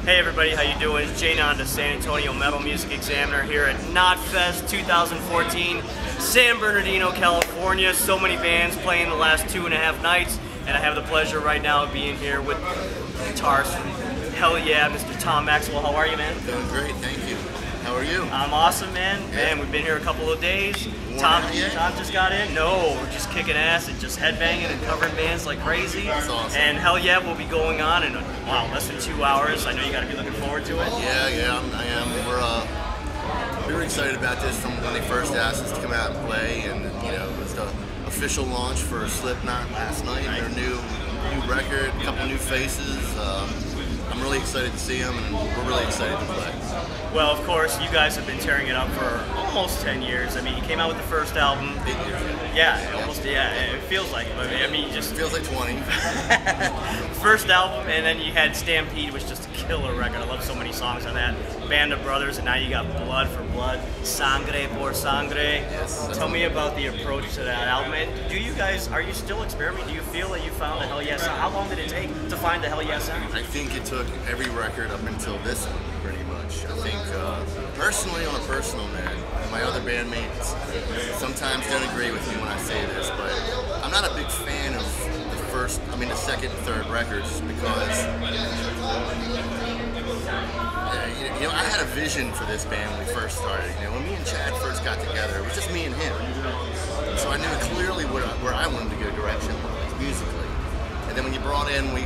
Hey everybody, how you doing? It's Jay Nanda, San Antonio Metal Music Examiner here at Knotfest 2014, San Bernardino, California. So many bands playing the last 2.5 nights, and I have the pleasure right now of being here with guitarist from Hellyeah, Mr. Tom Maxwell. How are you, man? Doing great, thank you. How are you? I'm awesome, man. Yeah. Man, we've been here a couple of days. Tom just got in. No, we're just kicking ass and just headbanging and covering bands like crazy. That's awesome. And Hellyeah will be going on in less than 2 hours. I know you got to be looking forward to it. Yeah, I am. We were excited about this from when they first asked us to come out and play, and it was the official launch for Slipknot last night. Their new record, a couple new faces. I'm really excited to see them, and we're really excited to play. Well, of course, you guys have been tearing it up for almost 10 years. I mean, you came out with the first album. 8 years. Yeah, almost. Yeah, it feels like it. I mean, It feels like 20. First album, and then you had Stampede, which is just a killer record. I love so many songs on that. Band of Brothers, and now you got Blood for Blood, Sangre por Sangre. Yes. Tell me about the approach to that album. And are you still experimenting? Do you feel that you found the Hellyeah sound? How long did it take to find the Hellyeah sound? I think it took every record up until this one, pretty much. I think, personally, on a personal note, my other bandmates sometimes don't agree with me when I say this, but I'm not a big fan of the second and third records because, I had a vision for this band when we first started. When me and Chad first got together, it was just me and him. So I knew clearly where I wanted to go direction-wise, musically. And then when you brought in, we,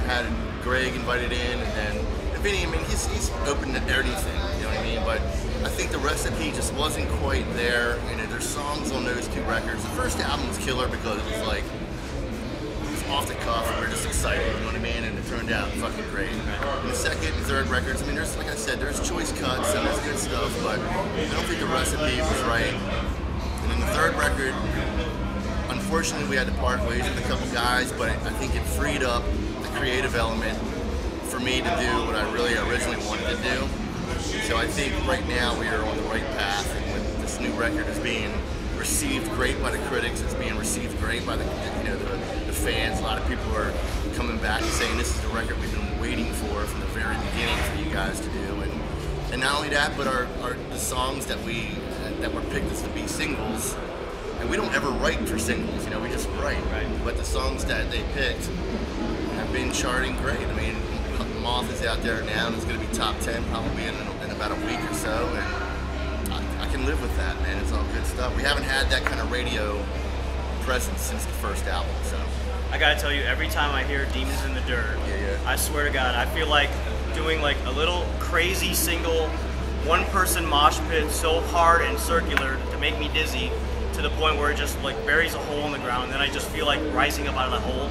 had Greg invited in, and then Vinny, he's open to anything, you know what I mean? But I think the recipe just wasn't quite there. There's songs on those two records. The first album was killer because it was like, it was off the cuff, and we were just excited, you know what I mean? And it turned out fucking great. And the second and third records, there's, like I said, there's choice cuts and there's good stuff, but I don't think the recipe was right. And then the third record, unfortunately, we had to part ways with a couple guys, but I think it freed up the creative element for me to do what I really originally wanted to do. So I think right now we are on the right path, and when this new record is being received great by the critics, it's being received great by the fans. A lot of people are coming back and saying this is the record we've been waiting for from the very beginning for you guys to do. And not only that, but the songs that were picked as to be singles. And we don't ever write for singles, we just write. Right. But the songs that they picked have been charting great. Moth is out there now, and it's going to be top 10 probably in about a week or so, and I can live with that, man. It's all good stuff. We haven't had that kind of radio presence since the first album, so. I gotta tell you, every time I hear Demons in the Dirt, I swear to God, I feel like doing like a little crazy single one-person mosh pit so hard and circular to make me dizzy, to the point where it just like buries a hole in the ground, and then I just feel like rising up out of that hole.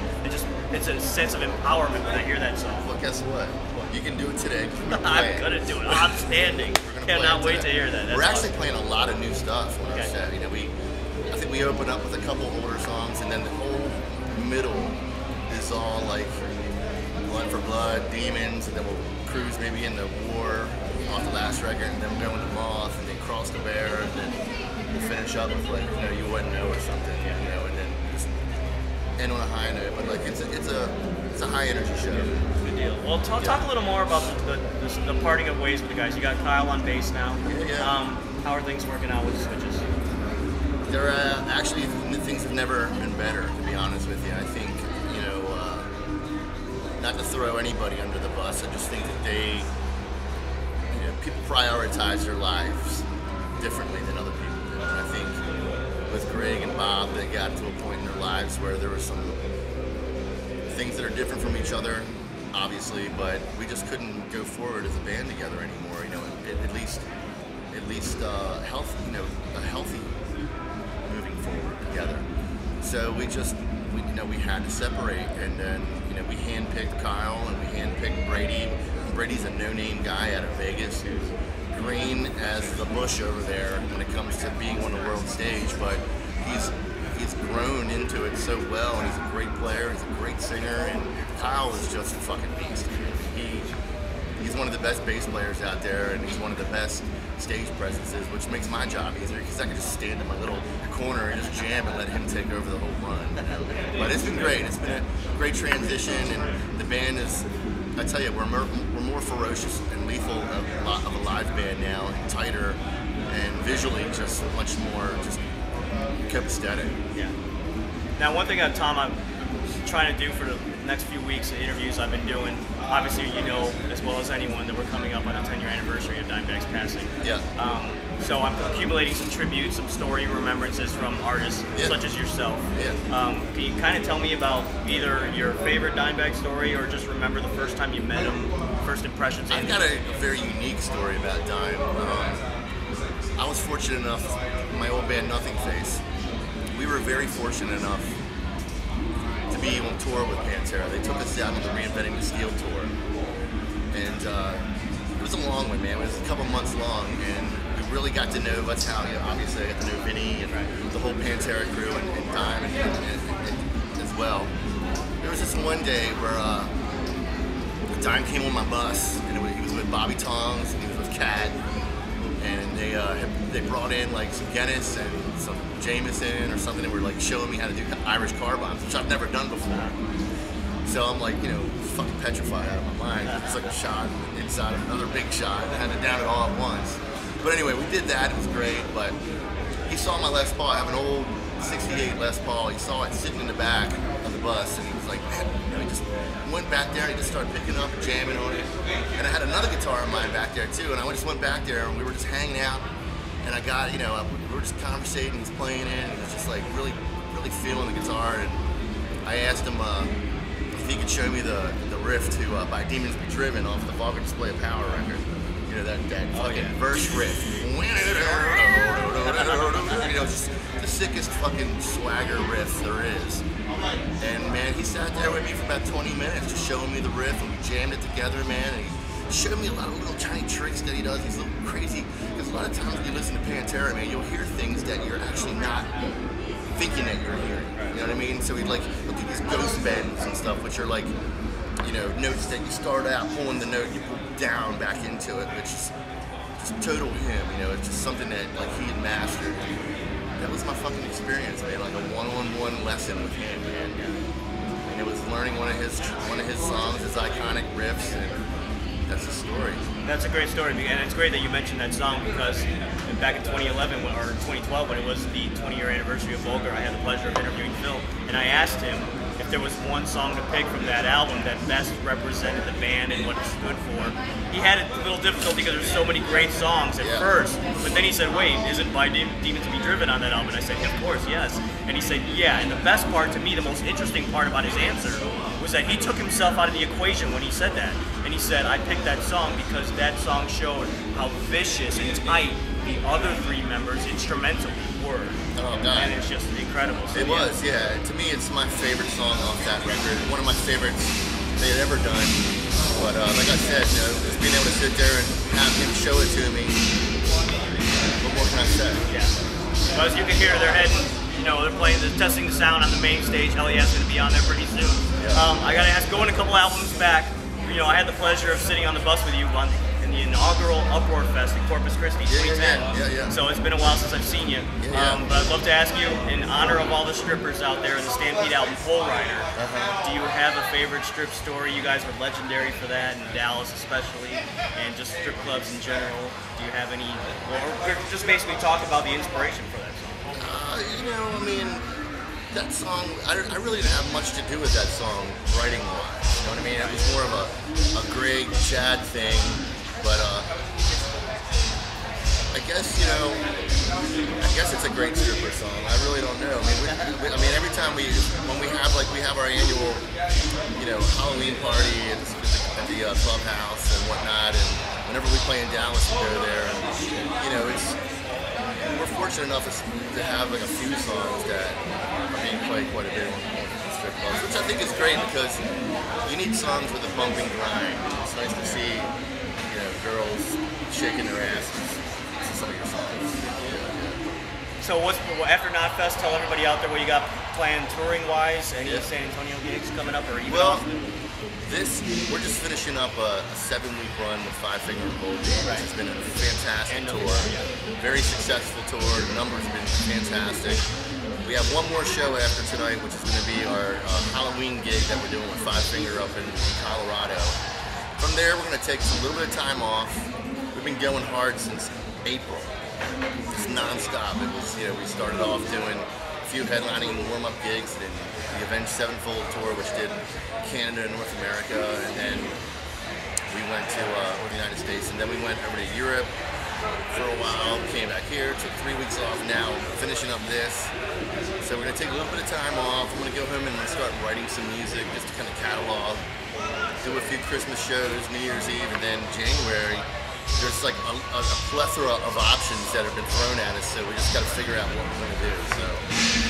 It's a sense of empowerment when I hear that song. Well, guess what? You can do it today. I'm gonna do it. I'm standing. Cannot wait to hear that. We're actually playing a lot of new stuff on our set. I think we open up with a couple older songs, and then the whole middle is all like Blood for Blood, Demons, and then we'll cruise maybe into War off the last record, and then we'll go into Moth, and then Cross the Bear, and then we'll finish up with like You Wouldn't Know or something, and then just end on a high note. But like it's a high energy show. Good deal. Well, talk a little more about the parting of ways with the guys. You got Kyle on bass now. Yeah. How are things working out with the switches? They're actually, things have never been better, to be honest with you. I think, not to throw anybody under the bus, I just think that they, people prioritize their lives differently than other people do. And I think with Greg and Bob, they got to a point in their lives where there were some things that are different from each other, obviously, but we just couldn't go forward as a band together anymore. At least a healthy moving forward together. So we had to separate, and then we handpicked Kyle and we handpicked Brady. Brady's a no-name guy out of Vegas who's green as the bush over there when it comes to being on the world stage, but he's grown into it so well, and he's a great player, he's a great singer, and Kyle is just a fucking beast. He's one of the best bass players out there, and he's one of the best stage presences, which makes my job easier because I can just stand in my little corner and just jam and let him take over the whole run. But it's been great. It's been a great transition, and the band is I tell you, we're more ferocious and lethal of a live band now, and tighter, and visually just much more just copacetic. Yeah. Now, one thing, Tom, I'm trying to do for the next few weeks, the interviews I've been doing, obviously you know as well as anyone that we're coming up on the 10-year anniversary of Dimebag's passing. Yeah. So I'm accumulating some tributes, some story remembrances from artists such as yourself. Yeah. Can you kind of tell me about either your favorite Dimebag story or just remember the first time you met him, first impressions? I've got a very unique story about Dime. I was fortunate enough, my old band Nothing Face, we were very fortunate enough to be on tour with Pantera. They took us out on the Reinventing the Steel tour. And it was a long one, man. It was a couple months long, and we really got to know, that's how, obviously I got to know Vinny and the whole Pantera crew and Dime and as well. There was this one day where Dime came on my bus, and he was with Bobby Tongs, and he was with Cat, and they brought in like some Guinness and some Jameson or something, and were like showing me how to do Irish car bombs, which I've never done before. So I'm like, fucking petrified out of my mind. It's like a shot inside of another big shot. I had to down it all at once. But anyway, we did that. It was great. But he saw my Les Paul. I have an old '68 Les Paul. He saw it sitting in the back of the bus, and he was like, man, he just went back there and he just started picking up and jamming on it. And I had another guitar of mine back there too, and I just went back there and we were just hanging out. And I got, we were just conversating. He's playing it, and it was just like really, really feeling the guitar. And I asked him if he could show me the riff to By Demons Be Driven off the Vulgar Display of Power record. That fucking verse riff. Just the sickest fucking swagger riff there is. And man, he sat there with me for about 20 minutes just showing me the riff, and we jammed it together, man. And he showed me a lot of little tiny tricks that he does, these little crazy, because a lot of times when you listen to Pantera, man, you'll hear things that you're actually not thinking that you're hearing. You know what I mean? So he'd like look at these ghost bends and stuff, which are like, notes that you start out pulling the note, you pull down back into it, which is just total him. It's just something that like he had mastered. That was my fucking experience, man. Like a one-on-one lesson with him, man. And it was learning one of his songs, his iconic riffs, and that's the story. That's a great story, and it's great that you mentioned that song because back in 2011 or 2012, when it was the 20-year anniversary of Vulgar, I had the pleasure of interviewing Phil, and I asked him if there was one song to pick from that album that best represented the band and what it stood for. He had a little difficulty because there's so many great songs at first, but then he said, wait, isn't By Demons Be Driven on that album? And I said, of course, yes. And he said, yeah, and the best part to me, the most interesting part about his answer was that he took himself out of the equation when he said that. And he said, I picked that song because that song showed how vicious and tight the other three members instrumentally were. Oh, God. And it's just incredible. So, it was, yeah. To me, it's my favorite song off that record. One of my favorites they had ever done. But like I said, just being able to sit there and have him show it to me, what more can I say? Yeah. Well, as you can hear, they're heading, they're testing the sound on the main stage. Hellyeah's going to be on there pretty soon. Yeah. I got to ask, going a couple albums back, I had the pleasure of sitting on the bus with you in the inaugural Uproar Fest in Corpus Christi, 2010. Yeah. So it's been a while since I've seen you. But I'd love to ask you, in honor of all the strippers out there in the Stampede album, Pole Rider, do you have a favorite strip story? You guys were legendary for that, in Dallas especially, and just strip clubs in general. Do you have any, or just basically talk about the inspiration for that song? That song, I really didn't have much to do with that song, writing-wise. You know what I mean? It was more of a Greg, Chad thing, but I guess it's a great stripper song. I really don't know. Every time we have our annual, Halloween party at the clubhouse and whatnot, and whenever we play in Dallas, we go there, and we're fortunate enough to have like a few songs that are being played quite a bit on strip clubs, which I think is great because you need songs with a bumping grind. It's nice to see, girls shaking their asses to some of your songs. So after Knotfest, tell everybody out there what you got planned touring-wise. Any San Antonio gigs coming up, or even Austin? We're just finishing up a 7-week run with Five Finger and Gold. It's been a fantastic tour, very successful tour. The numbers have been fantastic. We have one more show after tonight, which is going to be our Halloween gig that we're doing with Five Finger up in Colorado. From there, we're going to take a little bit of time off. We've been going hard since April. Just non-stop. It was, we started off doing a few headlining warm-up gigs in the Avenged Sevenfold tour, which did Canada and North America, and then we went to the United States, and then we went over to Europe for a while, came back here, took 3 weeks off, now finishing up this. So we're going to take a little bit of time off. I'm going to go home and start writing some music just to kind of catalog, do a few Christmas shows, New Year's Eve, and then January, there's like a plethora of options that have been thrown at us, so we just got to figure out what we're going to do. So,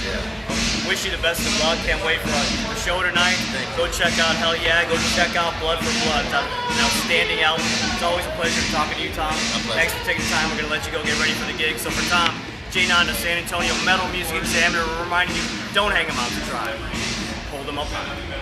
yeah. Wish you the best of luck. Can't wait for the show tonight. Go check out Hellyeah. Go check out Blood for Blood. It's an outstanding album. It's always a pleasure talking to you, Tom. Thanks for taking the time. We're going to let you go get ready for the gig. So for Tom, J9, the San Antonio Metal Music Examiner, reminding you, don't hang them out to dry. Hold them up high.